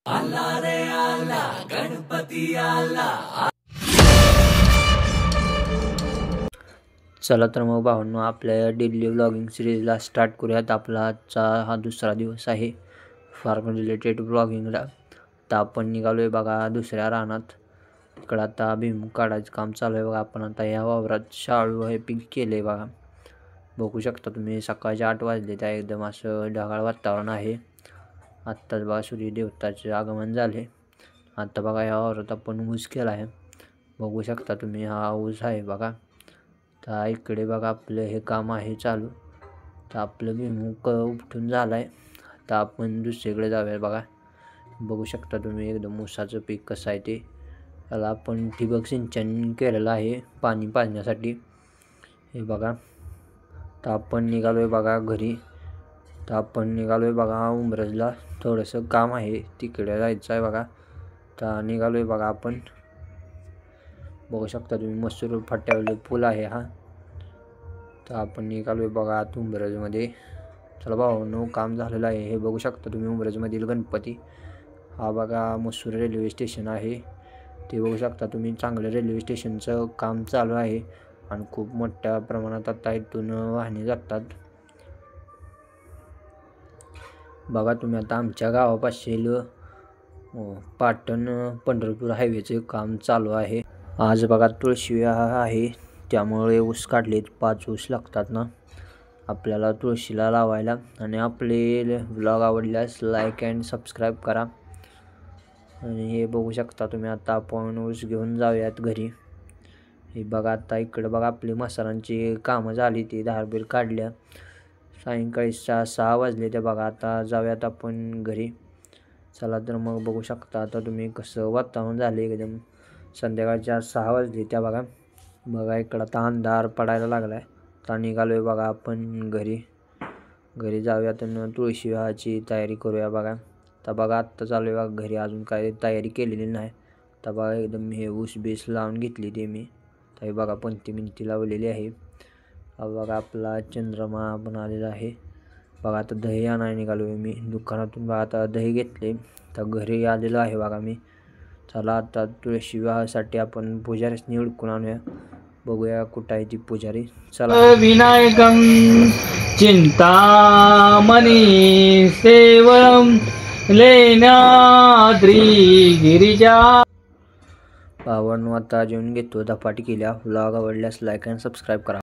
आला रे आला गणपती आला। चला तर मग भावांनो, आपल्या डेली व्लॉगिंग सिरीजला स्टार्ट करूयात। आपला आजचा हा दुसरा दिवस आहे फार्म रिलेटेड व्लॉगिंगला। तर आपण निघालो आहे बघा दुसऱ्या रानात। तिकडं आता भुईमूग काढायचं काम चालू आहे बघा। आपण आता या वावरात शाळू हे पीक केलं आहे बघा। बघू शकता तुम्ही, सकाळचे 8 वाजले, त्या एकदम असं ढगाळ वातावरण आहे। आत्ताच बघा सूर्यदेवताचे आगमन झाले। आता बघा या वावरात आपण ऊस केला आहे, बघू शकता तुम्ही, हा ऊस आहे बघा। तर इकडे बघा आपलं हे काम आहे चालू। तर आपलं भुईमूग उपटून झालं आहे। आता आपण दुसरीकडे जाऊया बघा। बघू शकता तुम्ही एकदम ऊसाचं पीक कसं आहे ते। त्याला आपण ठिबक सिंचन केलेलं आहे पाणी पाजण्यासाठी, हे बघा। तर आपण निघालो आहे बघा घरी। तर आपण निघालो आहे बघा उंबरजला, थोडंसं काम आहे तिकडे जायचं आहे बघा। तर निघालो आहे बघा आपण, बघू शकता तुम्ही, मसूर फाट्यावरले पूल आहे हा। तर आपण निघालो आहे बघा आत उंबरजमध्ये। चला भावांनो, काम झालेलं आहे, हे बघू शकता तुम्ही उंबरजमधील गणपती। हा बघा मसूर रेल्वे स्टेशन आहे, ते बघू शकता तुम्ही। चांगलं रेल्वे स्टेशनचं काम चालू आहे आणि खूप मोठ्या प्रमाणात आता इथून वाहने जातात बघा तुम्ही। आता आमच्या गावापाशील पाटण पंढरपूर हायवेचे काम चालू आहे। आज बघा तुळशी विवाह आहे, त्यामुळे ऊस काढलेत। 5 ऊस लागतात ना आपल्याला तुळशीला लावायला। आणि आपले ब्लॉग आवडल्यास लाईक अँड सबस्क्राईब करा। आणि हे बघू शकता तुम्ही, आता आपण ऊस घेऊन जाऊयात घरी। हे बघा आता इकडं बघा आपली मसारांची कामं झाली, ती धारबीर काढल्या। सायंकाळी 6 वाजले ते बघा। आता जाऊयात आपण घरी। चला तर मग बघू शकता आता तुम्ही कसं वातावरण झाले, एकदम संध्याकाळच्या 6 वाजले त्या बघा। इकडं आता अंधार पडायला लागला आहे। आता निघालो आहे बघा आपण घरी जाऊयात आणि तुळशी विवाहाची तयारी करूया बघा। तर बघा आत्ता चालू आहे बघा घरी, अजून काही तयारी केलेली नाही। तर बघा एकदम हे ऊस बीस लावून घेतली ते मी। तर बघा पंती लावलेली आहे। बघा आपला चंद्रमा पण आलेला आहे बघा। आता दही आणायला निघालो आहे मी दुकानातून बघा। आता दही घेतले, तर घरी आलेलो आहे बघा मी। चला आता तुळशी विवाहासाठी आपण पुजारीच निवडून आणूया, बघूया कुठं आहे ती पुजारी। चला। विनायकं चिंतामणी सेवं लेण्याद्री गिरिजा। भावांनो, आता जेवून घेतो, धपाटी केल्या। व्लॉग आवडल्यास लाईक अँड सबस्क्राईब करा।